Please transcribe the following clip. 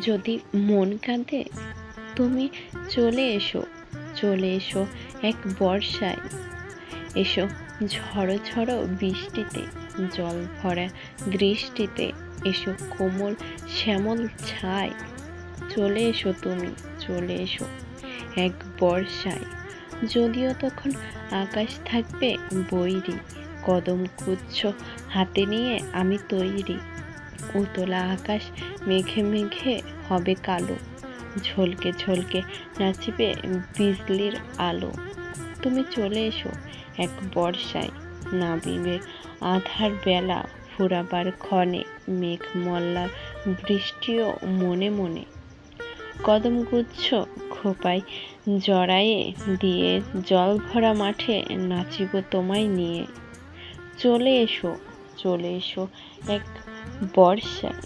যদি মন কাঁদে তুমি চলে এসো, চলে এসো এক বর্ষায়, এসো ঝড়ো ঝড়ো বৃষ্টিতে, জল ভরা দৃষ্টিতে, এসো কোমল শ্যামল ছায়, চলে এসো তুমি, চলে এসো এক বর্ষায়। যদিও তখন আকাশ থাকবে বৈরী, কদম গুচ্ছ হাতে নিয়ে আমি তৈরি, উতলা আকাশ মেঘে মেঘে হবে কালো, ঝলকে ঝলকে নাচবে বিজলির আলো। তুমি চলে এসো এক বর্ষায়, নাবিবে আধার বেলা ফুরাবার ক্ষণে, মেঘ মল্লার বৃষ্টিও মনে মনে, কদমগুচ্ছ খোঁপায় জড়ায়ে দিয়ে, জল ভরা মাঠে নাচিব তোমায় নিয়ে। চলে এসো, চলে এসো এক বর্ষায়।